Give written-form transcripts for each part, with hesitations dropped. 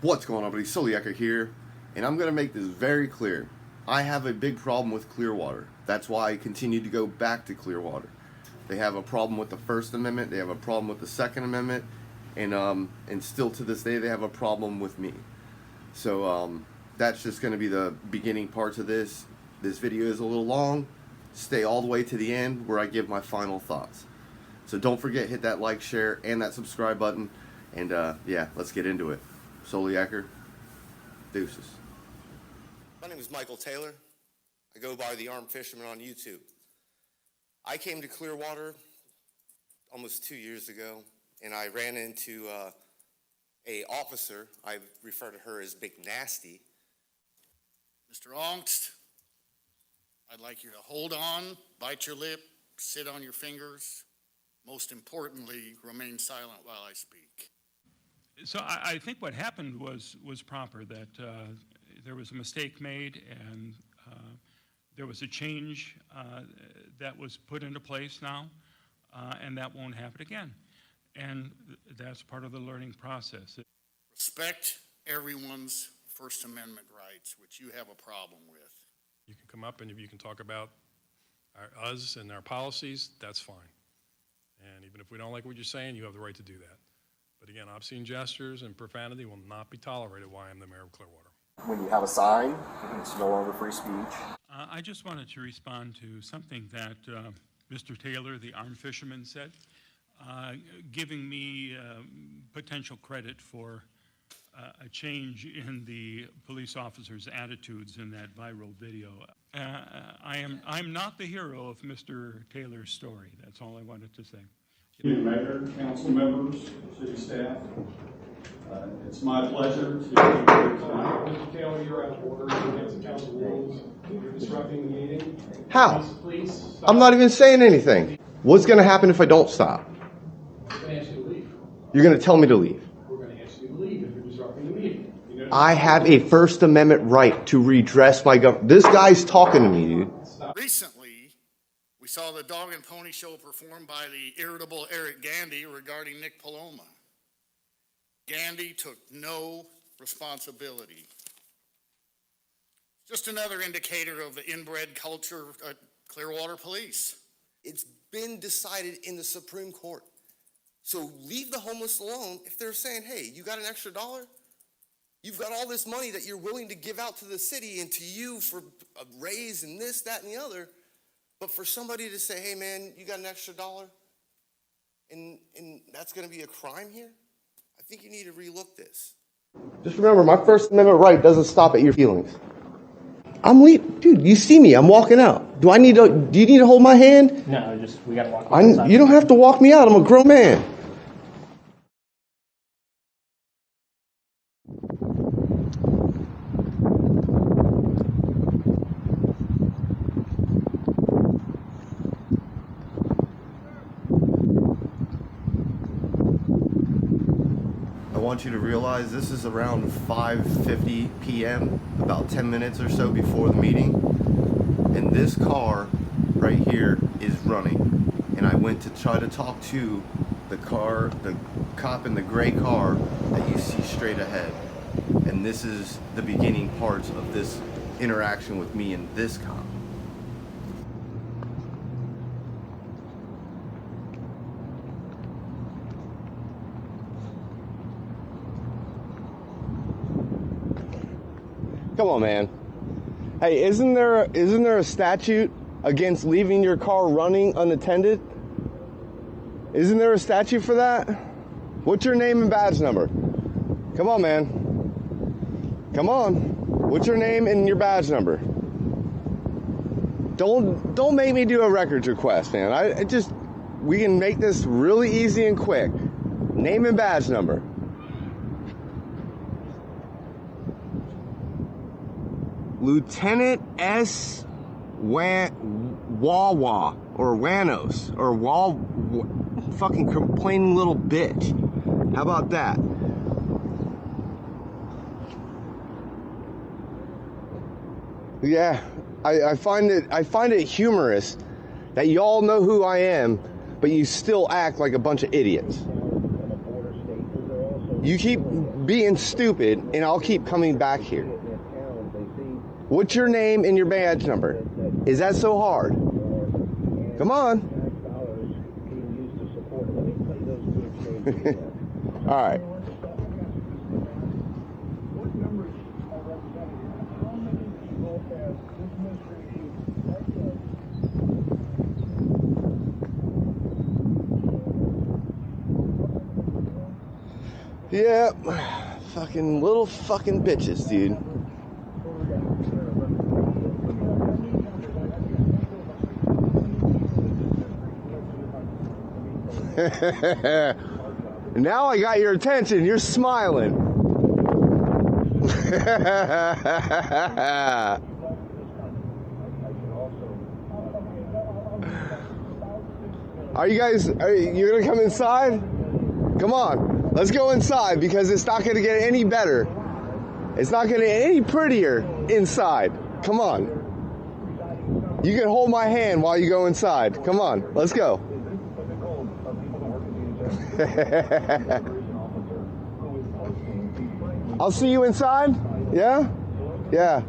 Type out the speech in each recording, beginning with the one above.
What's going on, buddy? Clearwater here, and I'm going to make this very clear. I have a big problem with Clearwater. That's why I continue to go back to Clearwater. They have a problem with the First Amendment, they have a problem with the Second Amendment, and still to this day they have a problem with me. So that's just going to be the beginning parts of this. This video is a little long. Stay all the way to the end where I give my final thoughts. So don't forget, hit that like, share, and that subscribe button. And yeah, let's get into it. Soliaker, deuces. My name is Michael Taylor. I go by the Armed Fisherman on YouTube. I came to Clearwater almost 2 years ago, and I ran into a officer. I refer to her as Big Nasty. Mr. Ongst, I'd like you to hold on, bite your lip, sit on your fingers. Most importantly, remain silent while I speak. So I think what happened was proper, that there was a mistake made, and there was a change that was put into place now, and that won't happen again. And that's part of the learning process. Respect everyone's First Amendment rights, which you have a problem with. You can come up and if you can talk about us and our policies, that's fine. And even if we don't like what you're saying, you have the right to do that. But again, obscene gestures and profanity will not be tolerated while I'm the mayor of Clearwater. When you have a sign, it's no longer free speech. I just wanted to respond to something that Mr. Taylor, the armed fisherman, said, giving me potential credit for a change in the police officers' attitudes in that viral video. I'm not the hero of Mr. Taylor's story. That's all I wanted to say. Mayor, council members, city staff, it's my pleasure to be here tonight. Mr. Taylor, you're out of order against the council rules. You're disrupting the meeting. How? Please stop. I'm not even saying anything. What's going to happen if I don't stop? We're going to ask you to leave. You're going to tell me to leave. We're going to ask you to leave if you're disrupting the meeting. You know, I have a First Amendment right to redress my government. This guy's talking to me, dude. Recently, we saw the dog and pony show performed by the irritable Eric Gandy regarding Nick Paloma. Gandy took no responsibility. Just another indicator of the inbred culture at Clearwater Police. It's been decided in the Supreme Court. So leave the homeless alone. If they're saying, hey, you got an extra $1? You've got all this money that you're willing to give out to the city and to you for a raise and this, that, and the other. But for somebody to say, hey, man, you got an extra $1, and that's going to be a crime here? I think you need to relook this. Just remember, my First Amendment right doesn't stop at your feelings. I'm leaving. Dude, you see me. I'm walking out. Do you need to hold my hand? No, we got to walk outside. You don't have to walk me out. I'm a grown man. I want you to realize this is around 5:50 p.m., about 10 minutes or so before the meeting, and this car right here is running. And I went to try to talk to the cop in the gray car that you see straight ahead. And this is the beginning parts of this interaction with me and this cop. Come on, man. Hey, isn't there a statute against leaving your car running unattended? Isn't there a statute for that? What's your name and badge number? Come on, man. Come on. What's your name and your badge number? Don't make me do a records request, man. We can make this really easy and quick. Name and badge number. Lieutenant S. Wawa or Wanos or fucking complaining little bitch. How about that? Yeah, I find it humorous that y'all know who I am, but you still act like a bunch of idiots. You keep being stupid, and I'll keep coming back here. What's your name and your badge number? Is that so hard? Come on. All right. Yep. Fucking little fucking bitches, dude. Now I got your attention. You're smiling. Are you gonna come inside? Come on, let's go inside because it's not gonna get any better. It's not gonna get any prettier inside. Come on. You can hold my hand while you go inside. Come on, let's go. I'll see you inside. Yeah? Yeah.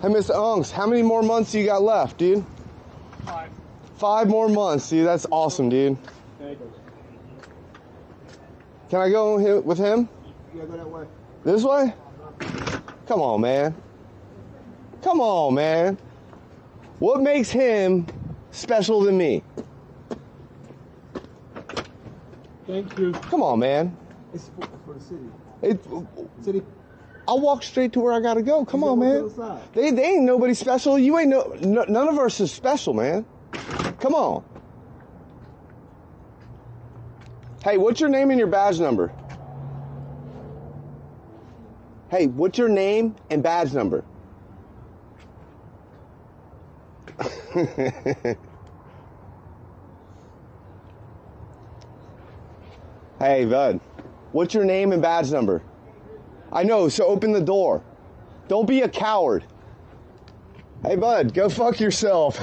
Hey, Mr. Unks, how many more months you got left, dude? 5. 5 more months, dude. That's awesome, dude. Thank you. Can I go with him? Yeah, go that way. This way? Come on, man. Come on, man. What makes him special to me? Thank you. Come on, man. It's for the city. It, City. I'll walk straight to where I gotta go. Come on, go man. to the side. They ain't nobody special. You ain't none of us is special, man. Come on. Hey, what's your name and your badge number? Hey, what's your name and badge number? Hey, bud. What's your name and badge number? I know, so open the door. Don't be a coward. Hey, bud, go fuck yourself.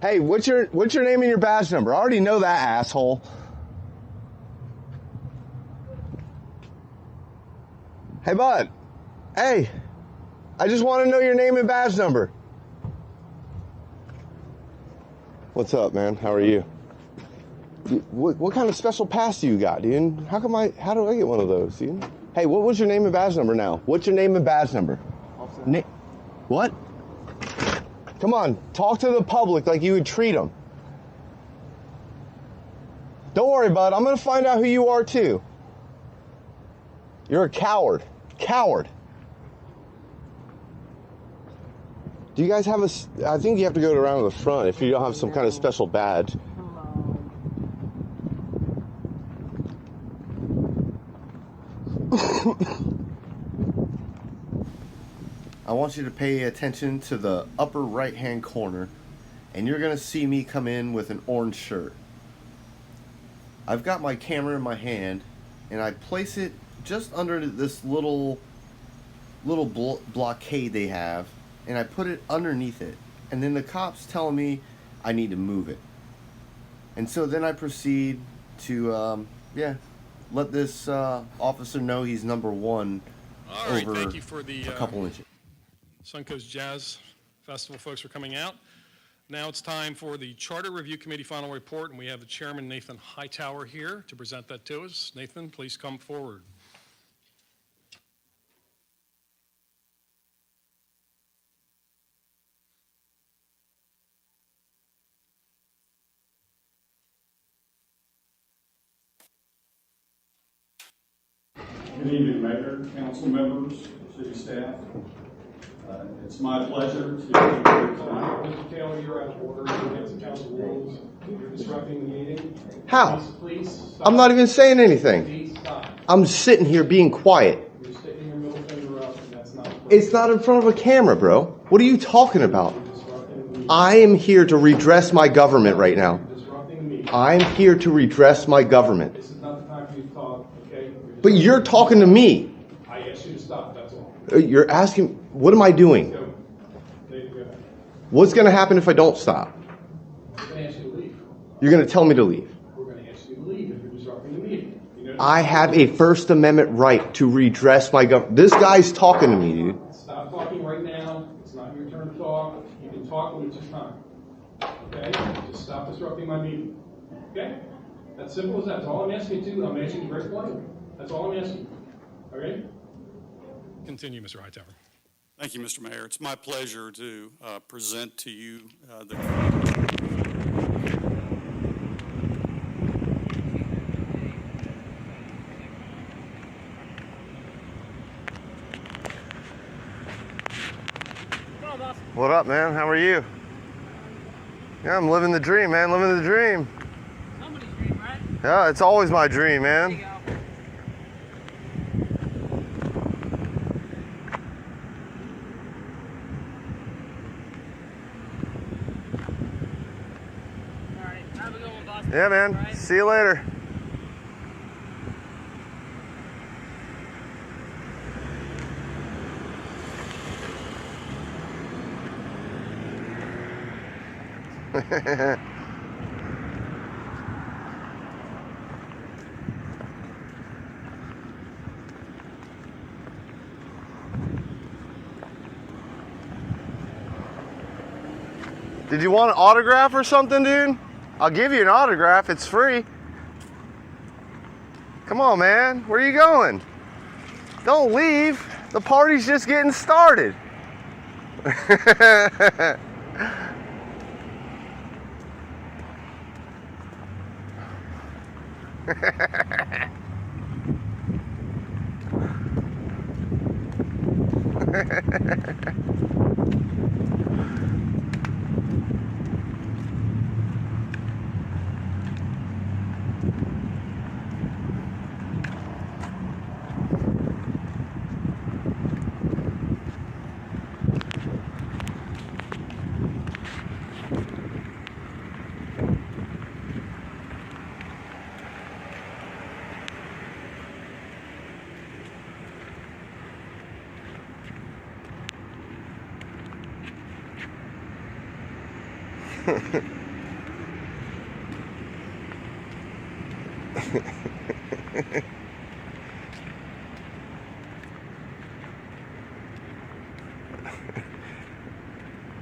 Hey, what's your name and your badge number? I already know that, asshole. Hey, bud. Hey, I just want to know your name and badge number. What's up, man? How are you? What kind of special pass do you got, dude? How do I get one of those, dude? Hey, what was your name and badge number now? What's your name and badge number? What? Come on, talk to the public like you would treat them. Don't worry, bud. I'm going to find out who you are, too. You're a coward. Coward. Do you guys have I think you have to go around to the front if you don't have some kind of special badge. I want you to pay attention to the upper right hand corner, and you're going to see me come in with an orange shirt. I've got my camera in my hand, and I place it just under this little blockade they have, and I put it underneath it, and then the cops telling me I need to move it. And so then I proceed to let this officer know he's number one. All right, over thank you for the a couple inches. Suncoast Jazz Festival folks for coming out. Now it's time for the Charter Review Committee final report, and we have the chairman, Nathan Hightower, here to present that to us. Nathan, please come forward. Good evening, Mayor, council members, city staff. It's my pleasure to be here tonight. Mr. Taylor, you're out of order against the council rules. You're disrupting the meeting. How? Please stop. I'm not even saying anything. Please stop. I'm sitting here being quiet. You're sticking your middle finger up, and that's not. It's not in front of a camera, bro. What are you talking about? You're disrupting the meeting. I am here to redress my government right now. You're disrupting the meeting. I'm here to redress my government. This is not the time for you to talk, okay? But you're talking to me. I asked you to stop, that's all. You're asking, what am I doing? Go. David, go ahead. What's going to happen if I don't stop? We're going to ask you to leave. You're going to tell me to leave. We're going to ask you to leave if you're disrupting the meeting. You know, I have a First Amendment right to redress my government. This guy's talking to me, dude. Stop talking right now. It's not your turn to talk. You can talk when it's your time. Okay? Just stop disrupting my meeting. Okay? That's simple as that. That's all I'm asking you to. I'm asking you very bluntly. That's all I'm asking. Okay? Continue, Mr. Hightower. Thank you, Mr. Mayor. It's my pleasure to present to you the What up, man? How are you? Yeah, I'm living the dream, man. Living the dream. Somebody's dream, right? Yeah, it's always my dream, There man. you go. All right, have a good one, boss. Yeah, man. All right. See you later. Did you want an autograph or something, dude? I'll give you an autograph. It's free. Come on, man. Where are you going? Don't leave. The party's just getting started.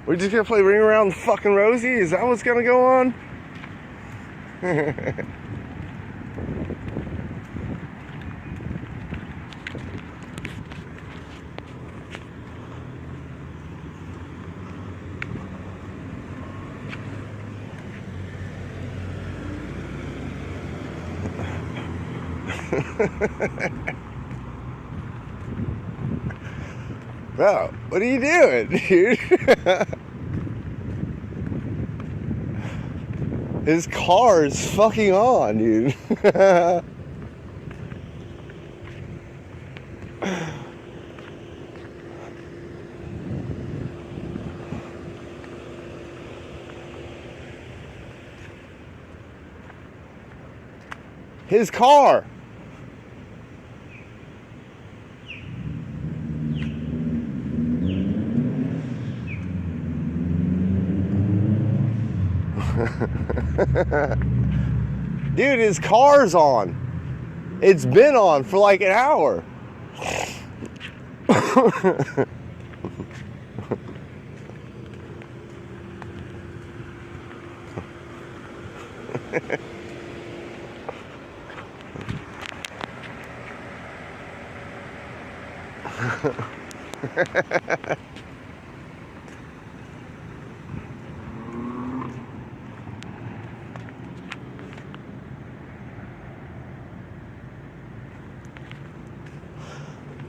We're just gonna play Ring Around the fucking Rosie? Is that what's gonna go on? Bro, what are you doing, dude? His car is fucking on, dude. His car. Dude, his car's on. It's been on for like an hour.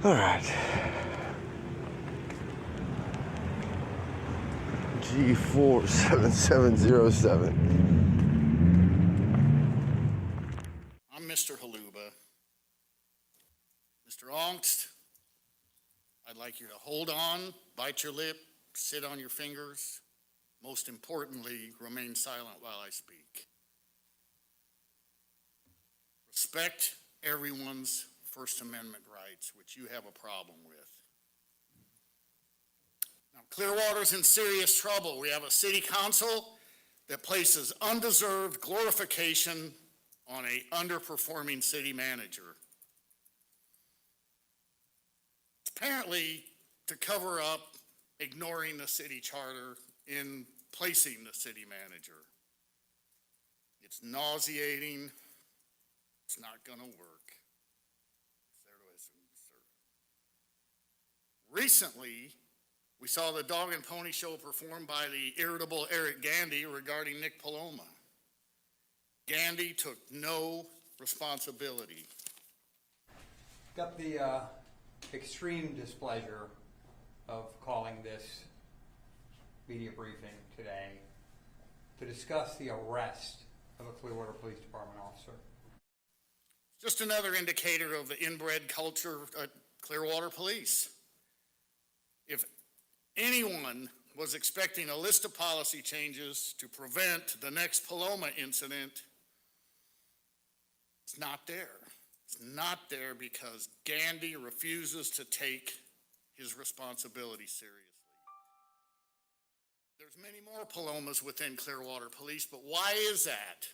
All right. G47707. I'm Mr. Haluba. Mr. Ongst, I'd like you to hold on, bite your lip, sit on your fingers. Most importantly, remain silent while I speak. Respect everyone's First Amendment rights, which you have a problem with. Now, Clearwater's in serious trouble. We have a city council that places undeserved glorification on an underperforming city manager. Apparently, to cover up ignoring the city charter in placing the city manager. It's nauseating. It's not going to work. Recently, we saw the dog and pony show performed by the irritable Eric Gandy regarding Nick Paloma. Gandy took no responsibility. Got the extreme displeasure of calling this media briefing today to discuss the arrest of a Clearwater Police Department officer. Just another indicator of the inbred culture at Clearwater Police. If anyone was expecting a list of policy changes to prevent the next Paloma incident, it's not there. It's not there because Gandy refuses to take his responsibility seriously. There's many more Palomas within Clearwater Police, but why is that?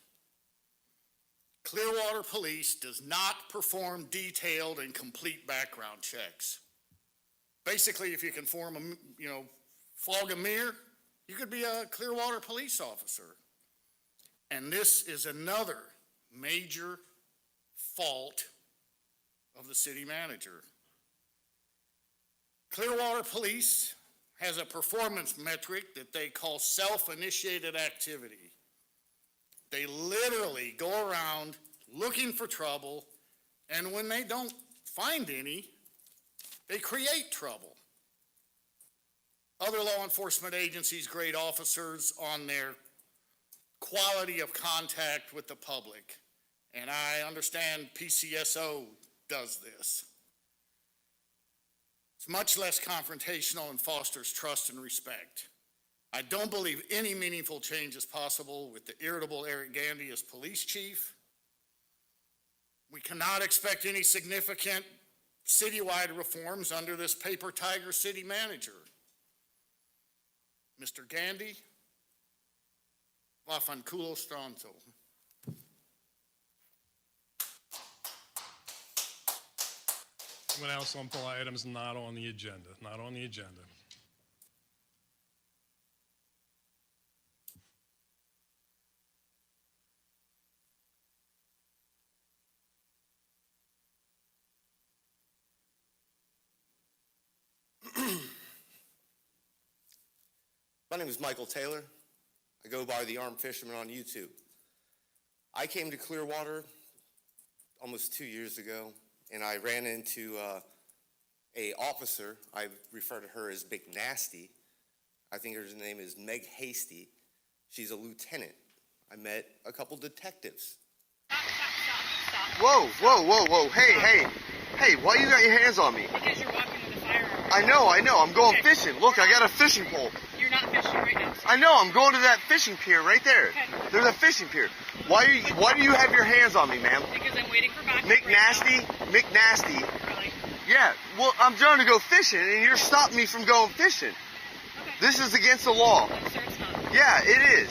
Clearwater Police does not perform detailed and complete background checks. Basically, if you can fog a mirror, you could be a Clearwater police officer. And this is another major fault of the city manager. Clearwater Police has a performance metric that they call self-initiated activity. They literally go around looking for trouble, and when they don't find any, they create trouble. Other law enforcement agencies grade officers on their quality of contact with the public, and I understand PCSO does this. It's much less confrontational and fosters trust and respect. I don't believe any meaningful change is possible with the irritable Eric Gandy as police chief. We cannot expect any significant citywide reforms under this paper tiger city manager. Mr. Gandy, vaffanculo stronzo. Anyone else on pull items not on the agenda? Not on the agenda. My name is Michael Taylor. I go by the Armed Fisherman on YouTube. I came to Clearwater almost 2 years ago, and I ran into a officer. I refer to her as Big Nasty. I think her name is Meg Hasty. She's a lieutenant. I met a couple detectives. Stop. Whoa, whoa, whoa, whoa. Hey, why you got your hands on me? Because you're walking with a firearm. I know. I'm going fishing. Look, I got a fishing pole. You're not fishing right now. I know, I'm going to that fishing pier right there. Okay. There's a fishing pier. Why do you have your hands on me, ma'am? Because I'm waiting for backup. Mick right Nasty? now. Mick Nasty. Really? Yeah, well, I'm trying to go fishing, and you're stopping me from going fishing. Okay. This is against the law. No, sir, it's not. Yeah, it is.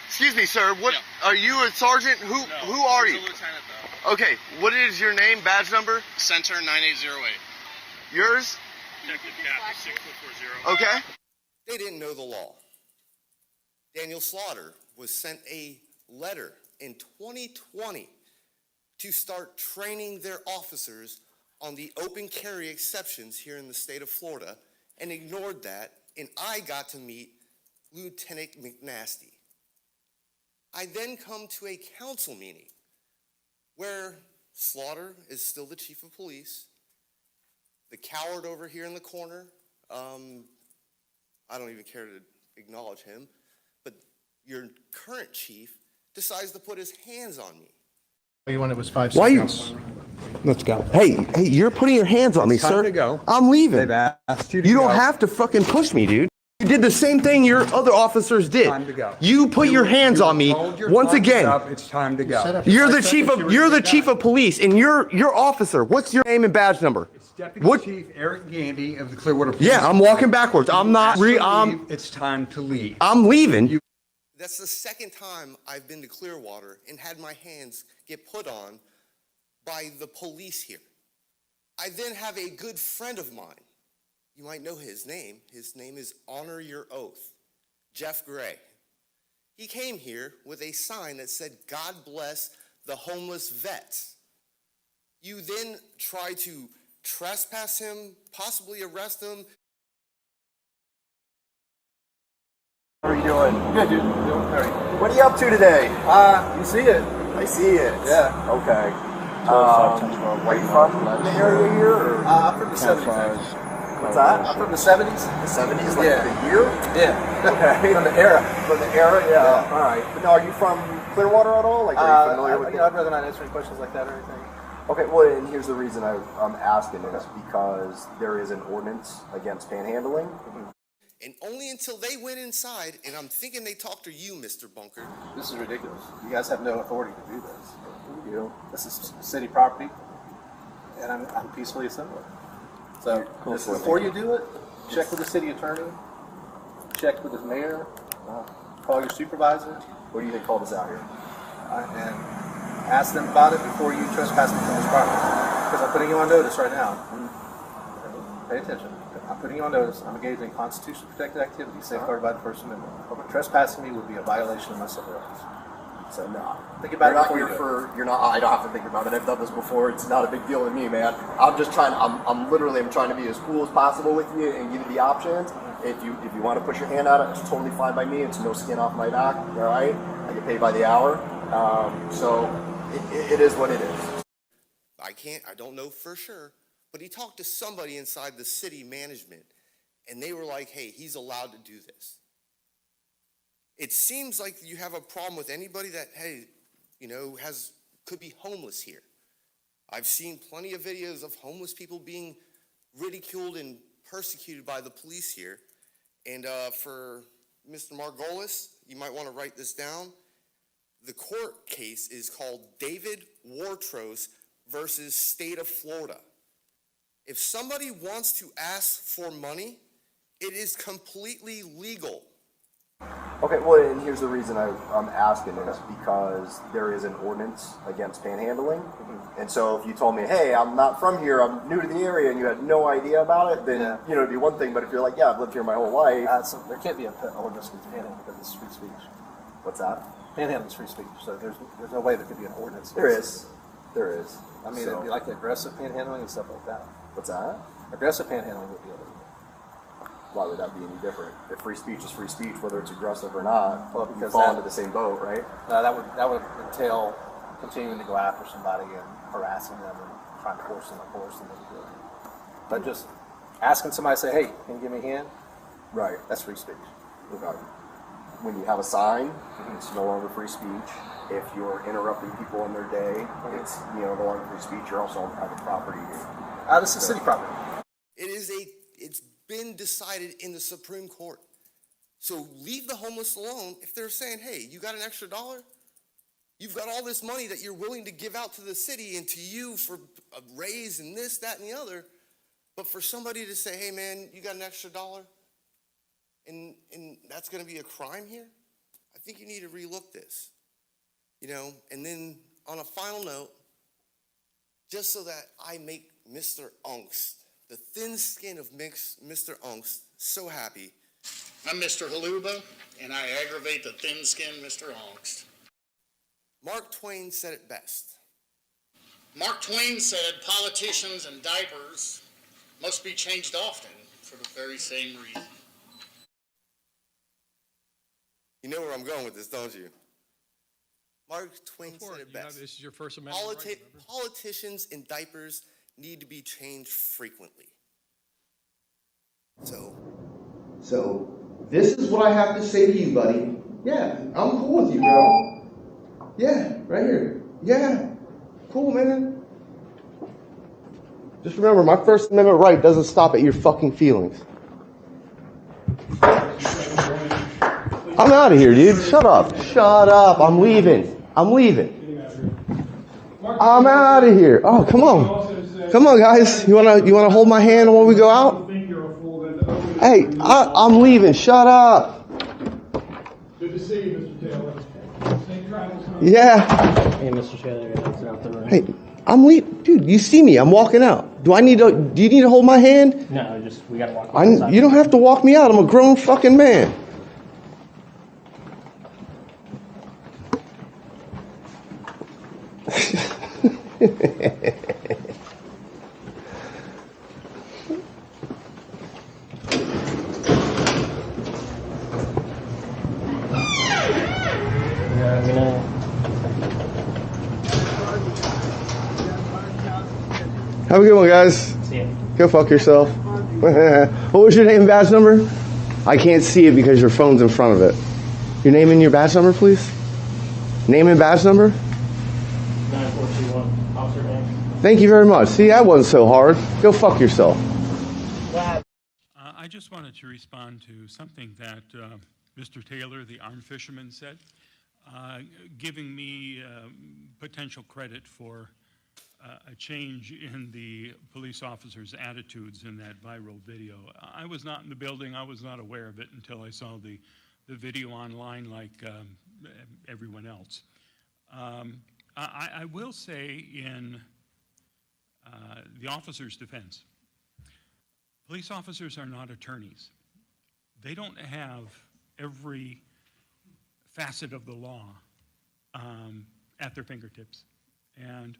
Excuse me, sir. What are you a sergeant? Who are you? He's a lieutenant, though. Okay, what is your name, badge number? Center 9808. Yours? Detective Cap 6440. Okay. They didn't know the law. Daniel Slaughter was sent a letter in 2020 to start training their officers on the open carry exceptions here in the state of Florida and ignored that, and I got to meet Lieutenant McNasty. I then come to a council meeting where Slaughter is still the chief of police. The coward over here in the corner, I don't even care to acknowledge him, but your current chief decides to put his hands on me. When it was 5 Why you? seconds. Let's go. Hey, you're putting your hands on me, Time sir. to go. I'm leaving. They've asked you to You go. don't have to fucking push me, dude. You did the same thing your other officers did. Time to go. You put your hands on me Told your once time's again. up. It's time to go. You're the chief of police, and you're officer. What's your name and badge number? It's Deputy What? Chief Eric Gandy of the Clearwater Police. Yeah, I'm walking backwards. I'm not. It's time to leave. I'm leaving. That's the second time I've been to Clearwater and had my hands get put on by the police here. I then have a good friend of mine. You might know his name. His name is Honor Your Oath, Jeff Gray. He came here with a sign that said, "God bless the homeless vets." You then try to trespass him, possibly arrest him. How are you doing? Good, dude. Doing great. What are you up to today? You see it. I see it. Yeah. Okay. Where you from? The area here? Or? I'm from the 70s. What's that? I'm from the 70s. The 70s? Like Yeah. the year? Yeah. Okay. From the era. From the era? Yeah. All right. But now, are you from Clearwater at all? Like, are you familiar with it? I'd rather not answer any questions like that or anything. Okay, well, and here's the reason I'm asking is because there is an ordinance against panhandling. And only until they went inside, and I'm thinking they talked to you, Mr. Bunker. This is ridiculous. You guys have no authority to do this. You This is city property, and I'm peacefully assembling. So before you do it, check with the city attorney, check with the mayor, call your supervisor, What do you think called us out here? and ask them about it before you trespass me from this property. Because I'm putting you on notice right now. Pay attention. I'm putting you on notice. I'm engaged in constitutionally protected activity safeguarded by the First Amendment. Trespassing me would be a violation of my civil rights. So no. Think about it before You're you not do here for. You're not. I don't have to think about it. I've done this before. It's not a big deal to me, man. I'm just trying. I'm literally. I'm trying to be as cool as possible with you and give you the options. If you want to push your hand out, it's totally fine by me. It's no skin off my back. All right. I get paid by the hour. So it is what it is. I don't know for sure, but he talked to somebody inside the city management, and they were like, hey, he's allowed to do this. It seems like you have a problem with anybody that, hey, could be homeless here. I've seen plenty of videos of homeless people being ridiculed and persecuted by the police here. And for Mr. Margolis, you might want to write this down. The court case is called David Wartros versus State of Florida. If somebody wants to ask for money, it is completely legal. Okay, well, and here's the reason I'm asking is because there is an ordinance against panhandling. And so if you told me, hey, I'm not from here, I'm new to the area, and you had no idea about it, then, it'd be one thing. But if you're like, yeah, I've lived here my whole life. there can't be an ordinance against panhandling because it's free speech. What's that? Panhandling is free speech, so there's no way there could be an ordinance. There is. There is. I mean, it'd be like aggressive panhandling and stuff like that. What's that? Aggressive panhandling would be illegal. Why would that be any different? If free speech is free speech, whether it's aggressive or not, Well, you because fall that- into the same boat, right? That would entail continuing to go after somebody and harassing them and trying to force them to do it. But just asking somebody, say, hey, can you give me a hand? Right. That's free speech. Okay. When you have a sign, it's no longer free speech. If you're interrupting people in their day, it's no longer free speech. You're also on private property. This is city property. It's been decided in the Supreme Court. So leave the homeless alone. If they're saying, hey, you got an extra $1? You've got all this money that you're willing to give out to the city and to you for a raise and this, that, and the other. But for somebody to say, hey, man, you got an extra $1? And that's going to be a crime here? I think you need to relook this. And then on a final note, just so that I make Mr. Ungst, the thin skin of Mr. Ungst, so happy. I'm Mr. Haluba, and I aggravate the thin-skinned Mr. Ongst. Mark Twain said it best. Mark Twain said politicians and diapers must be changed often for the very same reason. You know where I'm going with this, don't you? Mark Twain said it best. This is your First Amendment right, remember? Politicians and diapers need to be changed frequently. So This is what I have to say to you, buddy. Yeah, I'm cool with you, bro. Yeah, right here. Yeah, cool, man. Just remember, my First Amendment right doesn't stop at your fucking feelings. I'm out of here, dude. Shut up. Shut up. I'm leaving. I'm leaving. I'm out of here. Oh, come on. Come on, guys. You wanna hold my hand while we go out? Hey, I'm leaving. Shut up. Good to see you, Mr. Taylor. Safe travels home. Yeah. Hey, Mr. Taylor, you're gonna exit out the room. Hey, I'm leaving. Dude, you see me. I'm walking out. Do you need to hold my hand? No, we gotta walk outside. You don't have to walk me out. I'm a grown fucking man. Have a good one, guys. See ya. Go fuck yourself. What was your name and badge number? I can't see it because your phone's in front of it. Your name and your badge number, please? Name and badge number? 9421. Officer name. Thank you very much. See, that wasn't so hard. Go fuck yourself. I just wanted to respond to something that Mr. Taylor, the armed fisherman, said, giving me potential credit for a change in the police officers' attitudes in that viral video. I was not in the building. I was not aware of it until I saw the video online like everyone else. I will say in the officer's defense, police officers are not attorneys. They don't have every facet of the law at their fingertips. And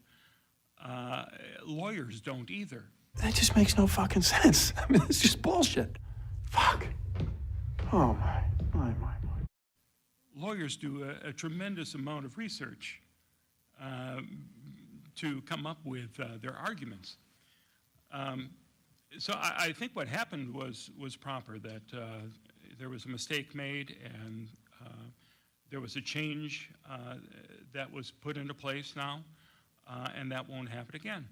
lawyers don't either. That just makes no fucking sense. I mean, it's just bullshit. Fuck. Oh, my. Lawyers do a tremendous amount of research to come up with their arguments. So I think what happened was proper, that there was a mistake made and there was a change that was put into place now, and that won't happen again.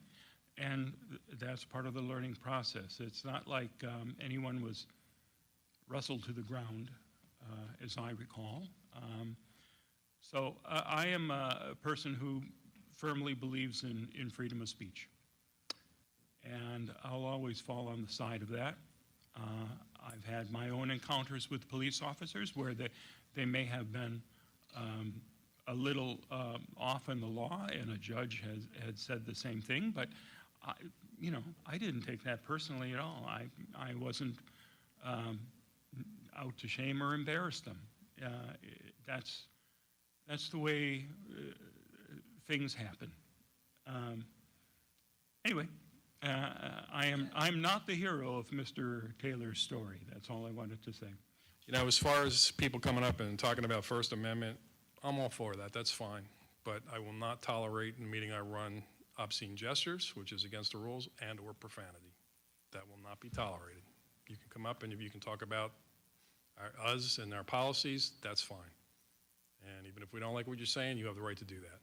And that's part of the learning process. It's not like anyone was wrestled to the ground, as I recall. So I am a person who firmly believes in freedom of speech. And I'll always fall on the side of that. I've had my own encounters with police officers where they may have been a little off in the law, and a judge had said the same thing, but I didn't take that personally at all. I wasn't out to shame or embarrass them. That's the way things happen. Anyway, I'm not the hero of Mr. Taylor's story. That's all I wanted to say. You know, as far as people coming up and talking about First Amendment, I'm all for that. That's fine. But I will not tolerate in the meeting I run obscene gestures, which is against the rules, and or profanity. That will not be tolerated. You can come up and if you can talk about us and our policies, that's fine. And even if we don't like what you're saying, you have the right to do that.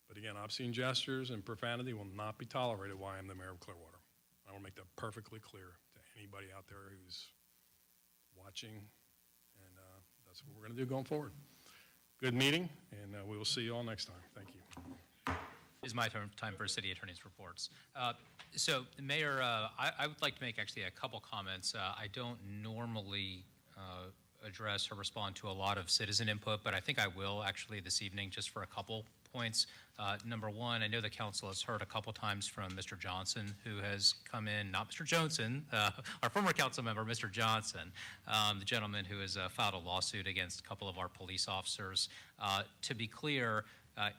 But again, obscene gestures and profanity will not be tolerated while I'm the mayor of Clearwater. I want to make that perfectly clear to anybody out there who's watching, and that's what we're going to do going forward. Good meeting, and we will see you all next time. Thank you. It's my time for city attorney's reports. So, Mayor, I would like to make actually a couple comments. I don't normally address or respond to a lot of citizen input, but I think I will actually this evening just for a couple points. Number one, I know the council has heard a couple times from Mr. Johnson, who has come in, not Mr. Johnson, our former council member, Mr. Johnson, the gentleman who has filed a lawsuit against a couple of our police officers. To be clear,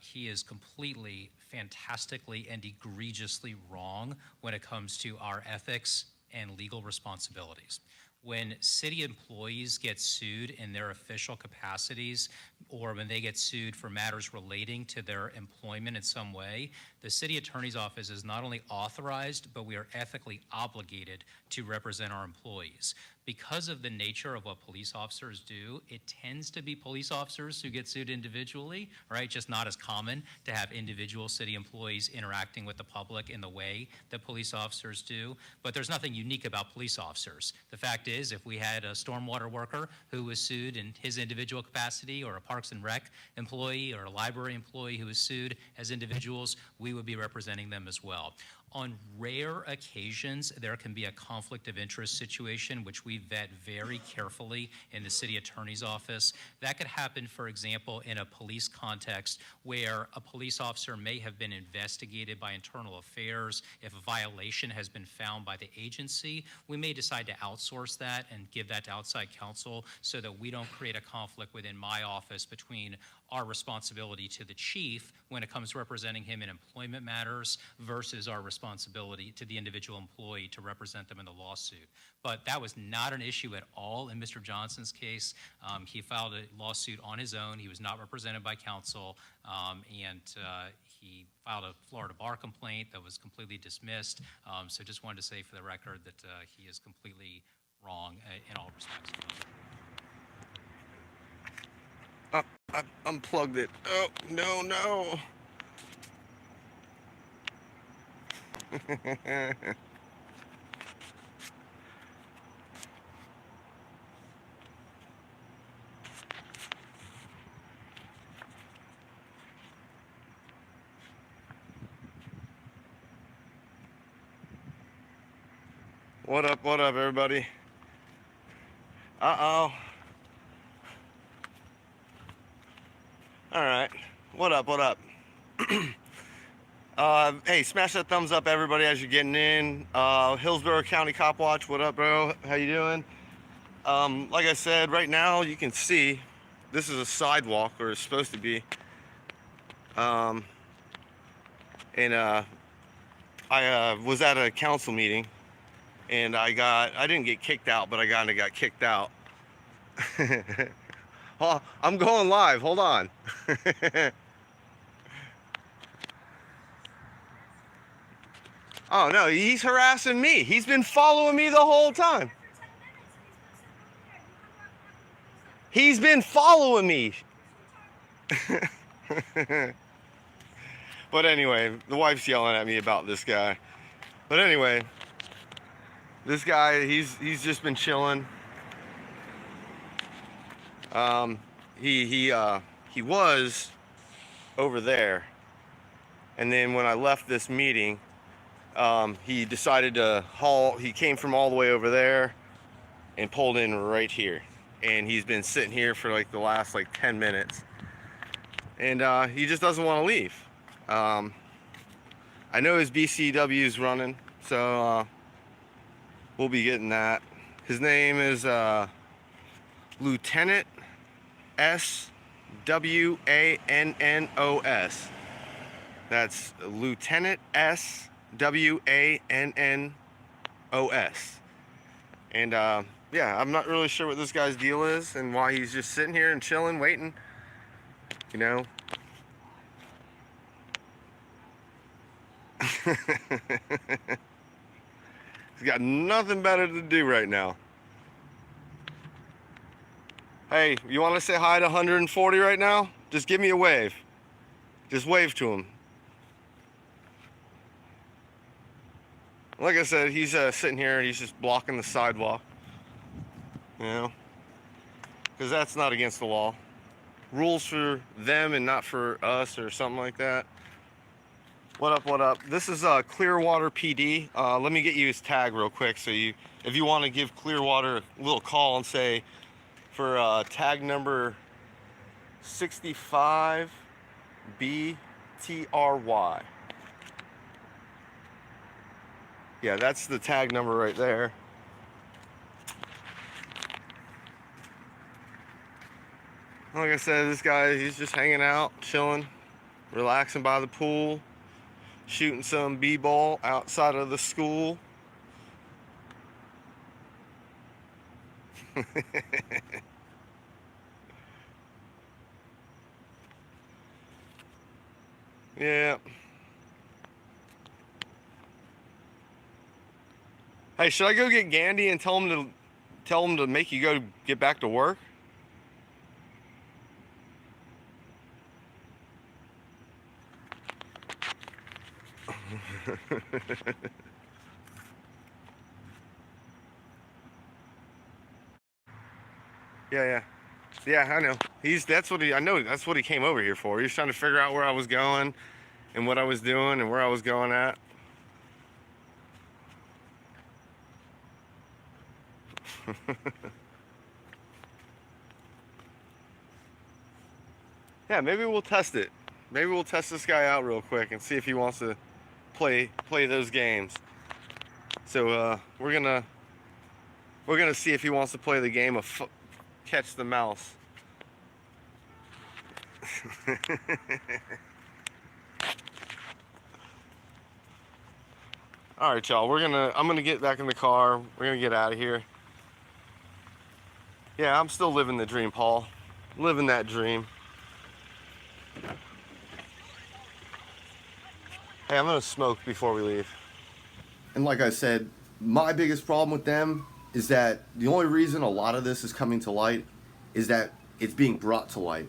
he is completely, fantastically, and egregiously wrong when it comes to our ethics and legal responsibilities. When city employees get sued in their official capacities or when they get sued for matters relating to their employment in some way, the city attorney's office is not only authorized, but we are ethically obligated to represent our employees. Because of the nature of what police officers do, it tends to be police officers who get sued individually, right? Just not as common to have individual city employees interacting with the public in the way that police officers do. But there's nothing unique about police officers. The fact is, if we had a stormwater worker who was sued in his individual capacity, or a Parks and Rec employee, or a library employee who was sued as individuals, we would be representing them as well. On rare occasions, there can be a conflict of interest situation, which we vet very carefully in the city attorney's office. That could happen, for example, in a police context where a police officer may have been investigated by internal affairs. If a violation has been found by the agency, we may decide to outsource that and give that to outside counsel so that we don't create a conflict within my office between our responsibility to the chief when it comes to representing him in employment matters versus our responsibility to the individual employee to represent them in the lawsuit. But that was not an issue at all in Mr. Johnson's case. He filed a lawsuit on his own. He was not represented by counsel, and he filed a Florida bar complaint that was completely dismissed. So just wanted to say for the record that he is completely wrong in all respects. I unplugged it. Oh, no, no. What up, everybody? Uh-oh. All right. What up? Hey, smash that thumbs up, everybody, as you're getting in. Hillsborough County Cop Watch, what up, bro? How you doing? Like I said, right now you can see this is a sidewalk, or it's supposed to be. I was at a council meeting, and I didn't get kicked out, but I got kicked out. Oh, I'm going live. Hold on. Oh, no, he's harassing me. He's been following me the whole time. He's been following me. But anyway, the wife's yelling at me about this guy. But anyway, this guy, he's just been chilling. He was over there, and then when I left this meeting, he decided to haul. He came from all the way over there and pulled in right here, and he's been sitting here for like the last 10 minutes, and he just doesn't want to leave. I know his BCW is running, so we'll be getting that. His name is Lieutenant SWANNOS. That's Lieutenant SWANNOS. And yeah, I'm not really sure what this guy's deal is and why he's just sitting here and chilling, waiting. You know. He's got nothing better to do right now. Hey, you want to say hi to 140 right now? Just give me a wave. Just wave to him. Like I said, he's sitting here and he's just blocking the sidewalk. You know? Because that's not against the law. Rules for them and not for us or something like that. What up? This is Clearwater PD. Let me get you his tag real quick. So if you want to give Clearwater a little call and say, for tag number 65BTRY. Yeah, that's the tag number right there. Like I said, this guy, he's just hanging out, chilling, relaxing by the pool, shooting some b-ball outside of the school. Yeah. Hey, should I go get Gandy and tell him to make you go get back to work? Yeah. Yeah, I know. I know that's what he came over here for. He was trying to figure out where I was going and what I was doing and where I was going at. Yeah, maybe we'll test it. Maybe we'll test this guy out real quick and see if he wants to play those games. So we're gonna see if he wants to play the game of catch the mouse. All right, y'all. I'm gonna get back in the car. We're gonna get out of here. Yeah, I'm still living the dream, Paul. Living that dream. Hey, I'm gonna smoke before we leave. And like I said, my biggest problem with them is that the only reason a lot of this is coming to light is that it's being brought to light.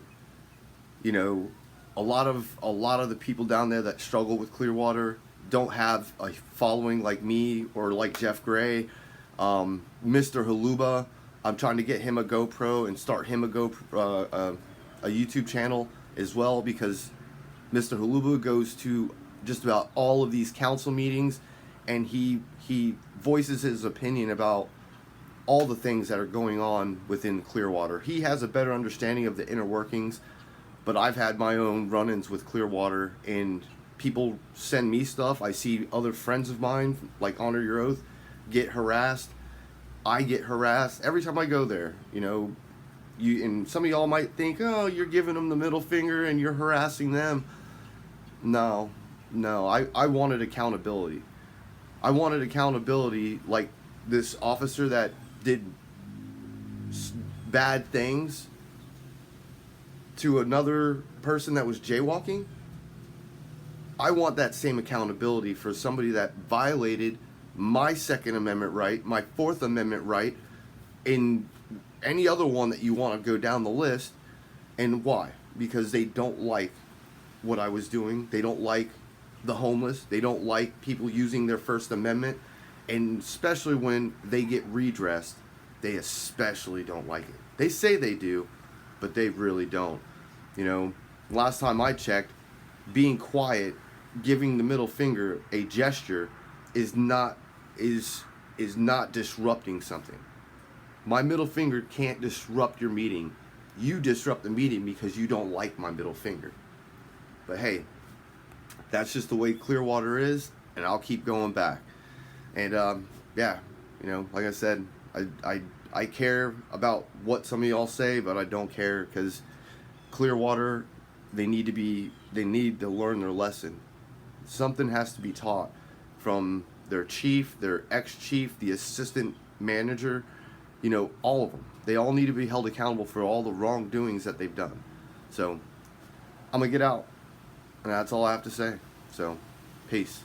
You know, a lot of the people down there that struggle with Clearwater don't have a following like me or like Jeff Gray. Mr. Haluba, I'm trying to get him a GoPro and start him a YouTube channel as well, because Mr. Haluba goes to just about all of these council meetings and he voices his opinion about all the things that are going on within Clearwater. He has a better understanding of the inner workings, but I've had my own run-ins with Clearwater, and people send me stuff. I see other friends of mine, like Honor Your Oath, get harassed. I get harassed every time I go there. You know, and some of y'all might think, oh, you're giving them the middle finger and you're harassing them. No, I wanted accountability. I wanted accountability like this officer that did bad things to another person that was jaywalking. I want that same accountability for somebody that violated my Second Amendment right, my Fourth Amendment right, and any other one that you want to go down the list. And why? Because they don't like what I was doing. They don't like the homeless. They don't like people using their First Amendment. And especially when they get redressed, they especially don't like it. They say they do, but they really don't. You know, last time I checked, being quiet, giving the middle finger a gesture is not disrupting something. My middle finger can't disrupt your meeting. You disrupt the meeting because you don't like my middle finger. But hey, that's just the way Clearwater is, and I'll keep going back. And yeah, you know, like I said, I care about what some of y'all say, but I don't care, because Clearwater, they need to learn their lesson. Something has to be taught from their chief, their ex-chief, the assistant manager, you know, all of them. They all need to be held accountable for all the wrongdoings that they've done. So I'm gonna get out, and that's all I have to say. So peace.